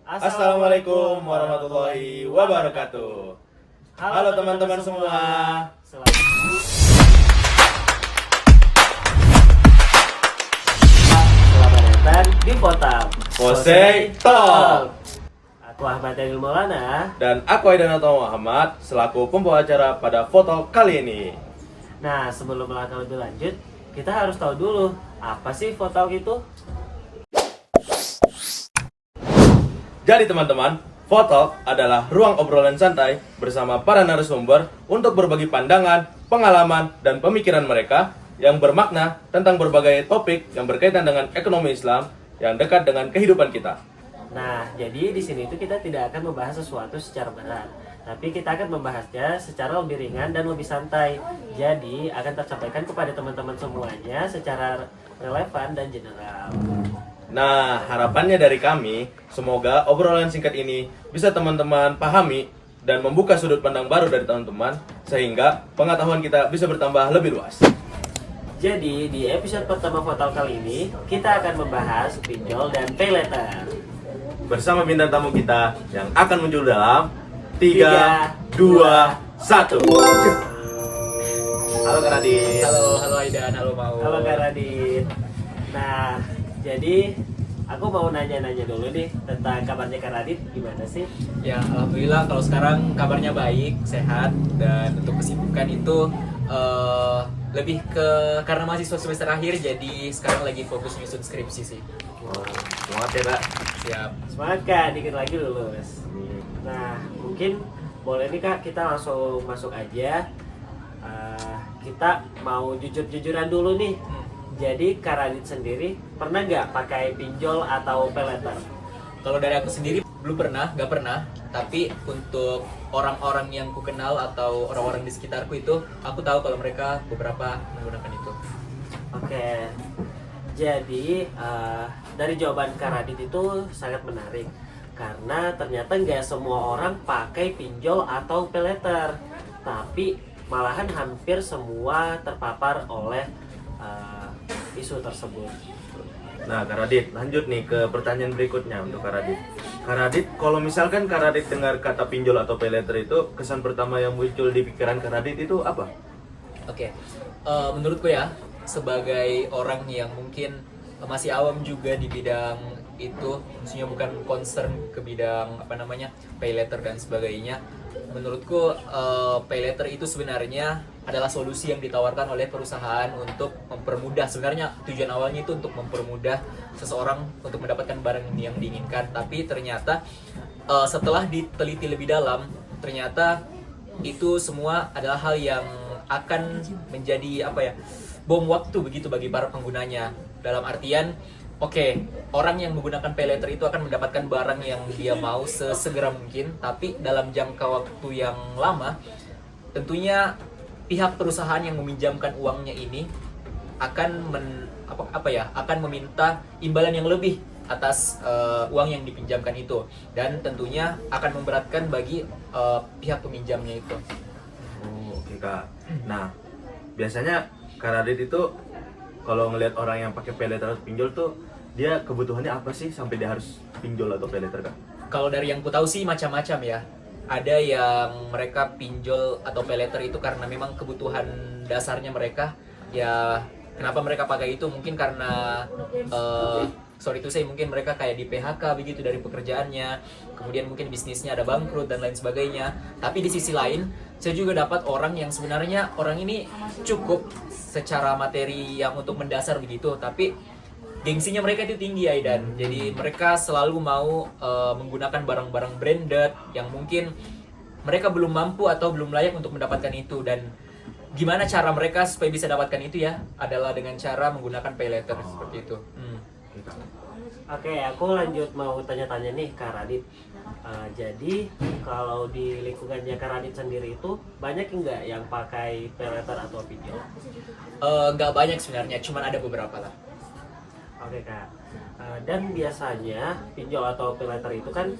Assalamualaikum warahmatullahi wabarakatuh. Halo teman-teman semua. Selamat datang di Potam Posey Talk. Aku Ahmad Daniel Maulana. Dan aku Aidan atau Muhammad selaku pembawa acara pada foto kali ini. Nah, sebelum melangkah lebih lanjut, kita harus tahu dulu apa sih Fotalk itu? Jadi teman-teman, Foto adalah ruang obrolan santai bersama para narasumber untuk berbagi pandangan, pengalaman, dan pemikiran mereka yang bermakna tentang berbagai topik yang berkaitan dengan ekonomi Islam yang dekat dengan kehidupan kita. Nah, jadi di sini itu kita tidak akan membahas sesuatu secara berat, tapi kita akan membahasnya secara lebih ringan dan lebih santai. Jadi akan tersampaikan kepada teman-teman semuanya secara relevan dan general. Nah, harapannya dari kami, semoga obrolan singkat ini bisa teman-teman pahami dan membuka sudut pandang baru dari teman-teman, sehingga pengetahuan kita bisa bertambah lebih luas. Jadi di episode pertama Fotal kali ini, kita akan membahas pinjol dan pay letter. Bersama bintang tamu kita yang akan muncul dalam 3, 2, 1. Halo Kak Radit. Halo Aidan, halo Mau. Halo Kak Radit. Nah, jadi aku mau nanya-nanya dulu nih tentang kabarnya Kak Radit, gimana sih? Ya, alhamdulillah kalau sekarang kabarnya baik, sehat, dan untuk kesibukan itu lebih ke karena mahasiswa semester akhir, jadi sekarang lagi fokus nyusun skripsi sih. Wah, semangat ya Kak. Siap. Semangat Kak, dikit lagi lulus. Nah, mungkin boleh nih Kak, kita langsung masuk aja. Kita mau jujur-jujuran dulu nih. Jadi Kak Radit sendiri pernah nggak pakai pinjol atau pay letter? Kalau dari aku sendiri belum pernah, nggak pernah. Tapi untuk orang-orang yang ku kenal atau orang-orang di sekitarku itu, aku tahu kalau mereka beberapa menggunakan itu. Oke, jadi dari jawaban Kak Radit itu sangat menarik karena ternyata nggak semua orang pakai pinjol atau pay letter, tapi malahan hampir semua terpapar oleh isu tersebut. Nah, Kak Radit, lanjut nih ke pertanyaan berikutnya untuk Kak Radit. Kak Radit, kalau misalkan Kak Radit dengar kata pinjol atau pay letter itu, kesan pertama yang muncul di pikiran Kak Radit itu apa? Oke, menurutku ya, sebagai orang yang mungkin masih awam juga di bidang itu, maksudnya bukan concern ke bidang pay letter dan sebagainya. Menurutku pay letter itu sebenarnya adalah solusi yang ditawarkan oleh perusahaan untuk mempermudah. Sebenarnya tujuan awalnya itu untuk mempermudah seseorang untuk mendapatkan barang yang diinginkan. Tapi ternyata setelah diteliti lebih dalam, ternyata itu semua adalah hal yang akan menjadi bom waktu begitu bagi para penggunanya. Dalam artian, oke, orang yang menggunakan pay letter itu akan mendapatkan barang yang dia mau sesegera mungkin, tapi dalam jangka waktu yang lama, tentunya pihak perusahaan yang meminjamkan uangnya ini akan akan meminta imbalan yang lebih atas uang yang dipinjamkan itu, dan tentunya akan memberatkan bagi pihak peminjamnya itu. Oh, oke Kak. Nah, biasanya Kak Radit itu kalau ngelihat orang yang pakai pay letter atau pinjol tuh, dia kebutuhannya apa sih sampai dia harus pinjol atau pay letter Kak? Kalau dari yang ku tahu sih macam-macam ya. Ada yang mereka pinjol atau pay letter itu karena memang kebutuhan dasarnya mereka. Ya, kenapa mereka pakai itu? Mungkin karena mungkin mereka kayak di PHK begitu dari pekerjaannya. Kemudian mungkin bisnisnya ada bangkrut dan lain sebagainya. Tapi di sisi lain, saya juga dapat orang yang sebenarnya orang ini cukup secara materi yang untuk mendasar begitu, tapi gengsinya mereka itu tinggi, Aidan. Jadi mereka selalu mau menggunakan barang-barang branded yang mungkin mereka belum mampu atau belum layak untuk mendapatkan itu. Dan gimana cara mereka supaya bisa dapatkan itu ya? Adalah dengan cara menggunakan pay letter seperti itu. Oke, aku lanjut mau tanya-tanya nih Kak Radit. Jadi kalau di lingkungannya Kak Radit sendiri itu banyak nggak yang pakai pay letter atau pinjol? Nggak banyak sebenarnya, cuman ada beberapa lah. Oke Kak, dan biasanya pinjol atau pay letter itu kan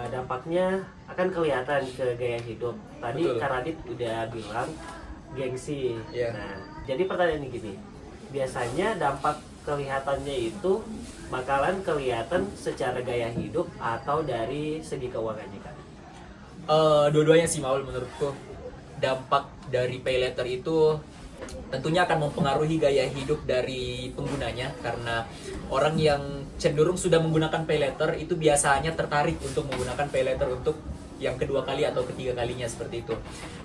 dampaknya akan kelihatan ke gaya hidup. Tadi Betul. Kak Radit udah bilang gengsi. Iya. Nah, jadi pertanyaannya gini, biasanya dampak kelihatannya itu bakalan kelihatan secara gaya hidup atau dari segi keuangannya kan? Dua-duanya sih Maul, menurutku dampak dari pay letter itu tentunya akan mempengaruhi gaya hidup dari penggunanya, karena orang yang cenderung sudah menggunakan pay letter itu biasanya tertarik untuk menggunakan pay letter untuk yang kedua kali atau ketiga kalinya seperti itu.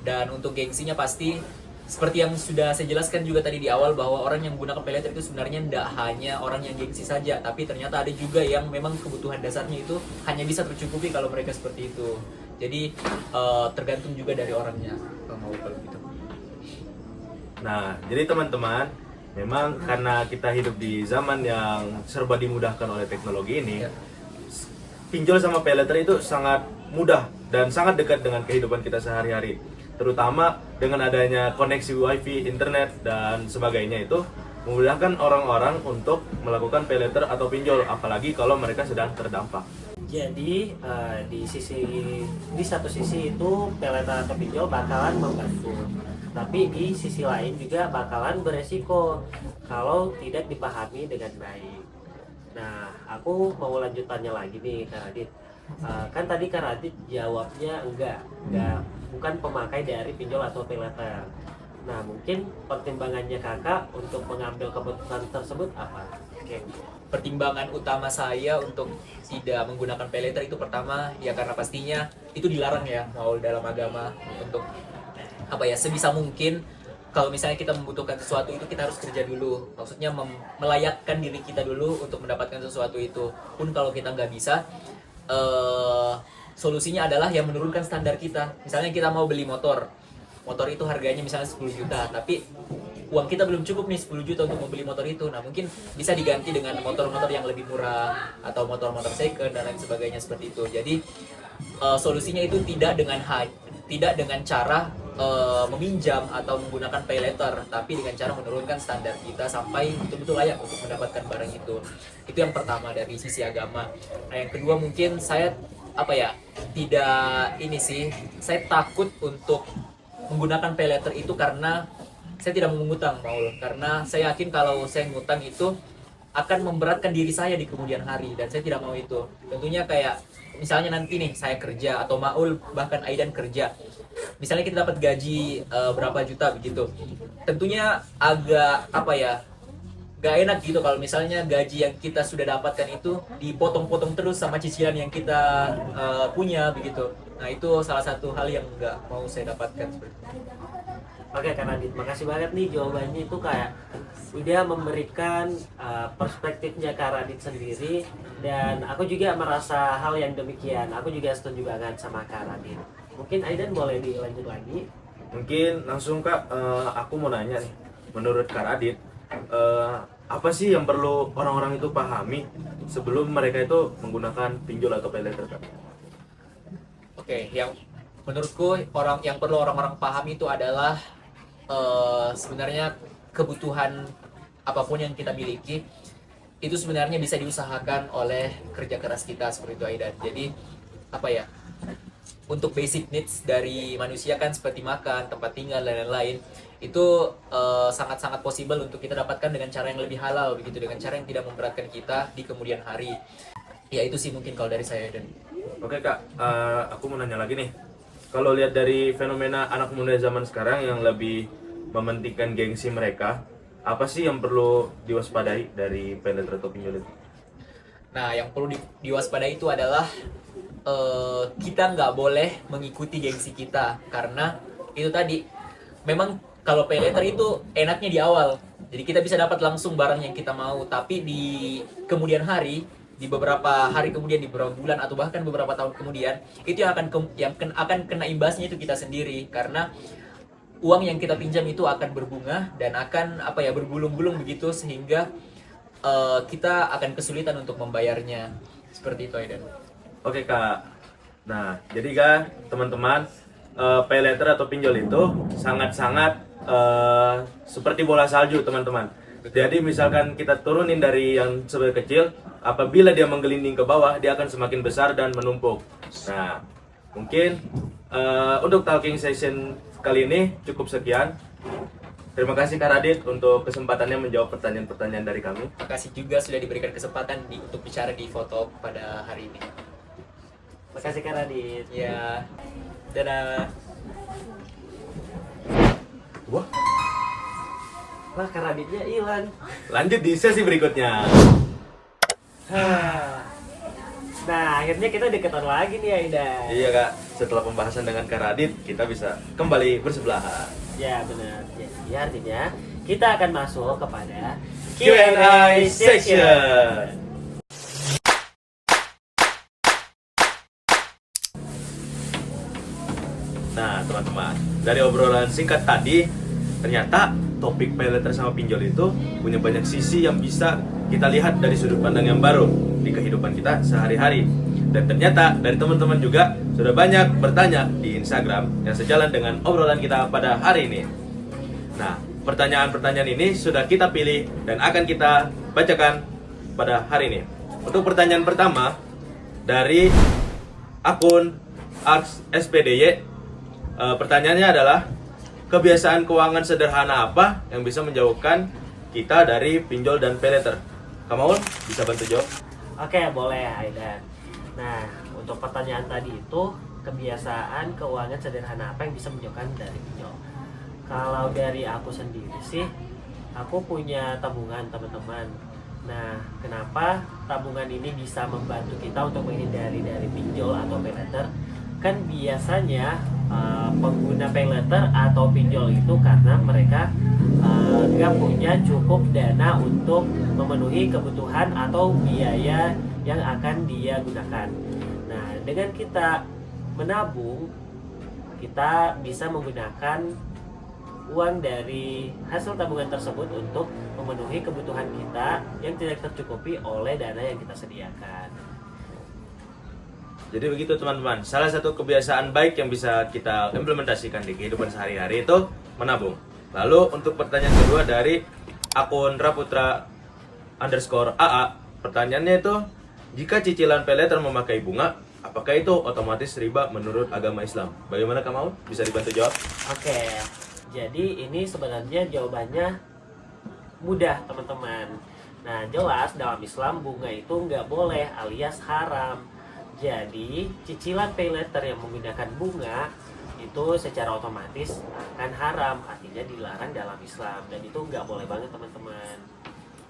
Dan untuk gengsinya pasti seperti yang sudah saya jelaskan juga tadi di awal, bahwa orang yang menggunakan pay letter itu sebenarnya tidak hanya orang yang gengsi saja, tapi ternyata ada juga yang memang kebutuhan dasarnya itu hanya bisa tercukupi kalau mereka seperti itu. Jadi tergantung juga dari orangnya kalau gitu. Nah, jadi teman-teman, memang karena kita hidup di zaman yang serba dimudahkan oleh teknologi ini, pinjol sama pay letter itu sangat mudah dan sangat dekat dengan kehidupan kita sehari-hari. Terutama dengan adanya koneksi wifi, internet, dan sebagainya itu memudahkan orang-orang untuk melakukan pay letter atau pinjol, apalagi kalau mereka sedang terdampak. Jadi di satu sisi itu pay letter atau pinjol bakalan membantu, tapi di sisi lain juga bakalan beresiko kalau tidak dipahami dengan baik. Nah, aku mau lanjut tanya lagi nih Kak Radit. Kan tadi Kak Radit jawabnya enggak, bukan pemakai dari pinjol atau pay letter. Nah, mungkin pertimbangannya kakak untuk mengambil keputusan tersebut apa? Oke. Pertimbangan utama saya untuk tidak menggunakan pay letter itu pertama ya karena pastinya itu dilarang ya Maul dalam agama, untuk apa ya, sebisa mungkin kalau misalnya kita membutuhkan sesuatu itu kita harus kerja dulu, maksudnya melayakkan diri kita dulu untuk mendapatkan sesuatu itu. Pun kalau kita nggak bisa, solusinya adalah yang menurunkan standar kita. Misalnya kita mau beli motor itu harganya misalnya 10 juta, tapi uang kita belum cukup nih 10 juta untuk membeli motor itu. Nah, mungkin bisa diganti dengan motor-motor yang lebih murah atau motor-motor second dan lain sebagainya seperti itu. Jadi solusinya itu tidak dengan cara meminjam atau menggunakan pay letter, tapi dengan cara menurunkan standar kita sampai betul-betul layak untuk mendapatkan barang itu. Itu yang pertama dari sisi agama. Nah, yang kedua mungkin saya saya takut untuk menggunakan pay letter itu karena saya tidak mau mengutang, Maul. Karena saya yakin kalau saya ngutang itu akan memberatkan diri saya di kemudian hari, dan saya tidak mau itu. Tentunya kayak misalnya nanti nih saya kerja atau Maul bahkan Aidan kerja, misalnya kita dapat gaji berapa juta begitu, tentunya agak gak enak gitu kalau misalnya gaji yang kita sudah dapatkan itu dipotong-potong terus sama cicilan yang kita punya begitu. Nah, itu salah satu hal yang gak mau saya dapatkan seperti itu. Oke Kak Radit, makasih banget nih jawabannya itu kayak udah memberikan perspektifnya Kak Radit sendiri, dan aku juga merasa hal yang demikian. Aku juga setuju banget sama Kak Radit. Mungkin Aidan boleh dilanjut lagi? Mungkin langsung Kak, aku mau nanya nih, menurut Kak Radit, apa sih yang perlu orang-orang itu pahami sebelum mereka itu menggunakan pinjol atau pay letter, Kak? Oke, yang menurutku yang perlu orang-orang pahami itu adalah sebenarnya kebutuhan apapun yang kita miliki itu sebenarnya bisa diusahakan oleh kerja keras kita seperti itu, Aidan. Jadi untuk basic needs dari manusia kan seperti makan, tempat tinggal dan lain-lain itu sangat-sangat possible untuk kita dapatkan dengan cara yang lebih halal begitu, dengan cara yang tidak memberatkan kita di kemudian hari. Ya itu sih mungkin kalau dari saya, Aidan. Oke Kak, aku mau nanya lagi nih. Kalau lihat dari fenomena anak muda zaman sekarang yang lebih mementingkan gengsi mereka, apa sih yang perlu diwaspadai dari pay letter atau pinjol itu? Nah, yang perlu diwaspadai itu adalah kita nggak boleh mengikuti gengsi kita, karena itu tadi memang kalau pay letter itu enaknya di awal, jadi kita bisa dapat langsung barang yang kita mau, tapi di kemudian hari, di beberapa hari kemudian, di beberapa bulan atau bahkan beberapa tahun kemudian, itu yang akan kena imbasnya itu kita sendiri, karena uang yang kita pinjam itu akan berbunga dan akan bergulung-gulung begitu, sehingga kita akan kesulitan untuk membayarnya. Seperti itu, Aidan. Oke Kak, nah jadi Kak, teman-teman, pay letter atau pinjol itu sangat-sangat seperti bola salju, teman-teman. Jadi misalkan kita turunin dari yang sebelah kecil, apabila dia menggelinding ke bawah, dia akan semakin besar dan menumpuk. Nah, mungkin untuk talking session kali ini cukup sekian. Terima kasih Kak Radit untuk kesempatannya menjawab pertanyaan-pertanyaan dari kami. Makasih juga sudah diberikan kesempatan untuk bicara di foto pada hari ini. Makasih Kak Radit. Ya, dadah. Wah, Wah, Kak Raditnya hilang. lanjut di sesi berikutnya. Nah, akhirnya kita deketan lagi nih Aidan. Iya Kak, setelah pembahasan dengan Kak Radit, kita bisa kembali bersebelahan. Ya benar. Jadi artinya kita akan masuk kepada Q&A section. Nah teman-teman, dari obrolan singkat tadi, ternyata topik pay letter sama pinjol itu punya banyak sisi yang bisa kita lihat dari sudut pandang yang baru di kehidupan kita sehari-hari. Dan ternyata dari teman-teman juga sudah banyak bertanya di Instagram yang sejalan dengan obrolan kita pada hari ini. Nah, pertanyaan-pertanyaan ini sudah kita pilih dan akan kita bacakan pada hari ini. Untuk pertanyaan pertama dari akun SPDY, pertanyaannya adalah kebiasaan keuangan sederhana apa yang bisa menjauhkan kita dari pinjol dan pay letter? Kamu bisa bantu jawab? Oke, boleh Aidan. Nah, untuk pertanyaan tadi itu kebiasaan keuangan sederhana apa yang bisa menjauhkan dari pinjol? Kalau dari aku sendiri sih, aku punya tabungan teman-teman. Nah, kenapa tabungan ini bisa membantu kita untuk menghindari dari pinjol atau pay letter? Kan biasanya pengguna pay letter atau pinjol itu karena mereka nggak punya cukup dana untuk memenuhi kebutuhan atau biaya yang akan dia gunakan. Nah, dengan kita menabung, kita bisa menggunakan uang dari hasil tabungan tersebut untuk memenuhi kebutuhan kita yang tidak tercukupi oleh dana yang kita sediakan. Jadi begitu teman-teman, salah satu kebiasaan baik yang bisa kita implementasikan di kehidupan sehari-hari itu menabung. Lalu untuk pertanyaan kedua dari akun Raputra_AA, pertanyaannya itu, jika cicilan pay letter memakai bunga, apakah itu otomatis riba menurut agama Islam? Bagaimana kamu? Bisa dibantu jawab? Oke, jadi ini sebenarnya jawabannya mudah teman-teman. Nah, jelas dalam Islam bunga itu nggak boleh alias haram. Jadi cicilan pay letter yang menggunakan bunga itu secara otomatis akan haram, artinya dilarang dalam Islam, dan itu nggak boleh banget teman-teman.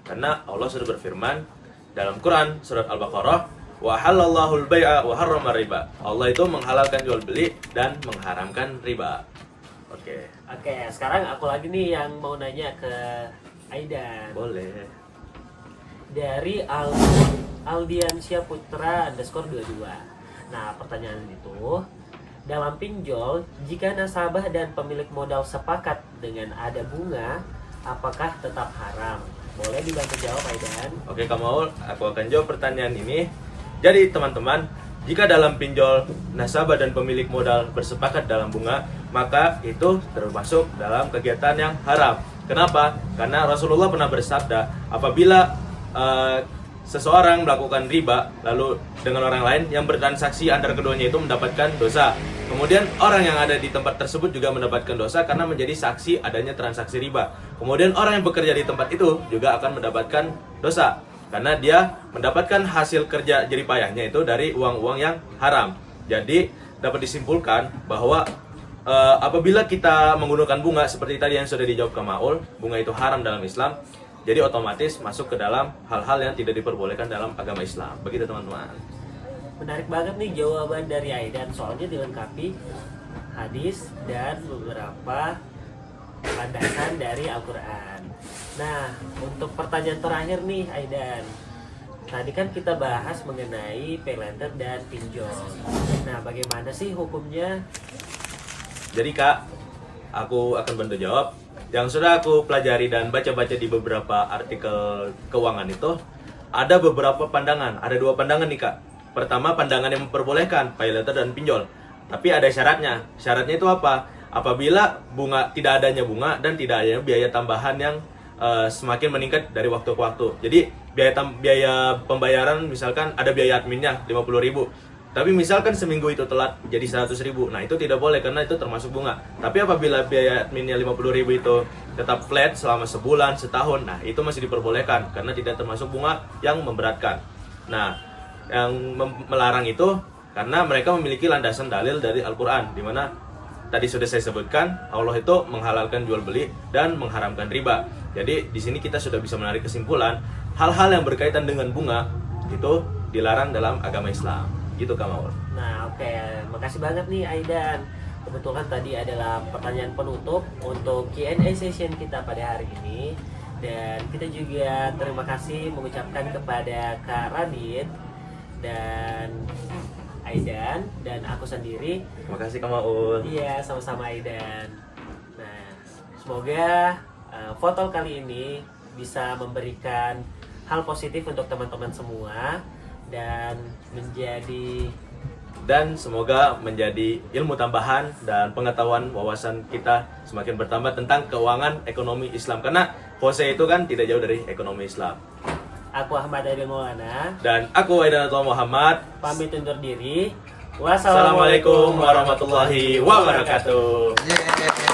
Karena Allah sudah berfirman dalam Quran surat Al-Baqarah, wa halallahu al-bai'a wa harrama riba. Allah itu menghalalkan jual beli dan mengharamkan riba. Oke, Sekarang aku lagi nih yang mau nanya ke Aidan. boleh. Dari Aldiansyah Putra _22. Nah, pertanyaan itu, dalam pinjol, jika nasabah dan pemilik modal sepakat dengan ada bunga, apakah tetap haram? Boleh dibantu jawab, Aidan? Oke, Kamal, aku akan jawab pertanyaan ini. Jadi, teman-teman, jika dalam pinjol nasabah dan pemilik modal bersepakat dalam bunga, maka itu termasuk dalam kegiatan yang haram. Kenapa? Karena Rasulullah pernah bersabda, apabila seseorang melakukan riba lalu dengan orang lain yang bertransaksi antara keduanya itu mendapatkan dosa. Kemudian orang yang ada di tempat tersebut juga mendapatkan dosa karena menjadi saksi adanya transaksi riba. Kemudian orang yang bekerja di tempat itu juga akan mendapatkan dosa karena dia mendapatkan hasil kerja jerih payahnya itu dari uang-uang yang haram. Jadi dapat disimpulkan bahwa apabila kita menggunakan bunga seperti tadi yang sudah dijawab ke Maul, bunga itu haram dalam Islam. Jadi otomatis masuk ke dalam hal-hal yang tidak diperbolehkan dalam agama Islam. Begitu teman-teman. Menarik banget nih jawaban dari Aidan, soalnya dilengkapi hadis dan beberapa landasan dari Al-Quran. Nah, untuk pertanyaan terakhir nih Aidan, tadi kan kita bahas mengenai pay letter dan pinjol. Nah, bagaimana sih hukumnya? Jadi Kak, aku akan bantu jawab. Yang sudah aku pelajari dan baca-baca di beberapa artikel keuangan itu, ada beberapa pandangan. Ada dua pandangan nih Kak. Pertama, pandangan yang memperbolehkan pay letter dan pinjol. Tapi ada syaratnya. Syaratnya itu apa? Apabila bunga tidak adanya bunga dan tidak adanya biaya tambahan yang semakin meningkat dari waktu ke waktu. Jadi biaya pembayaran misalkan ada biaya adminnya 50.000. Tapi misalkan seminggu itu telat jadi 100.000, nah itu tidak boleh karena itu termasuk bunga. Tapi apabila biaya adminnya 50.000 itu tetap flat selama sebulan, setahun, nah itu masih diperbolehkan karena tidak termasuk bunga yang memberatkan. Nah, yang melarang itu karena mereka memiliki landasan dalil dari Al-Quran, di mana tadi sudah saya sebutkan Allah itu menghalalkan jual beli dan mengharamkan riba. Jadi di sini kita sudah bisa menarik kesimpulan hal-hal yang berkaitan dengan bunga itu dilarang dalam agama Islam. Gitu Kak Maul. Nah, oke, makasih banget nih Aidan. Kebetulan tadi adalah pertanyaan penutup untuk Q&A session kita pada hari ini. Dan kita juga terima kasih mengucapkan kepada Kak Radit dan Aidan dan aku sendiri. Terima kasih Kak Maul. Iya, sama-sama Aidan. Nah, semoga foto kali ini bisa memberikan hal positif untuk teman-teman semua dan semoga menjadi ilmu tambahan dan pengetahuan wawasan kita semakin bertambah tentang keuangan ekonomi Islam, karena Jose itu kan tidak jauh dari ekonomi Islam. Aku Ahmad Aidil Maulana Dan aku Aidanatullah Muhammad pamit undur diri. Wassalamualaikum warahmatullahi wabarakatuh. Yeah.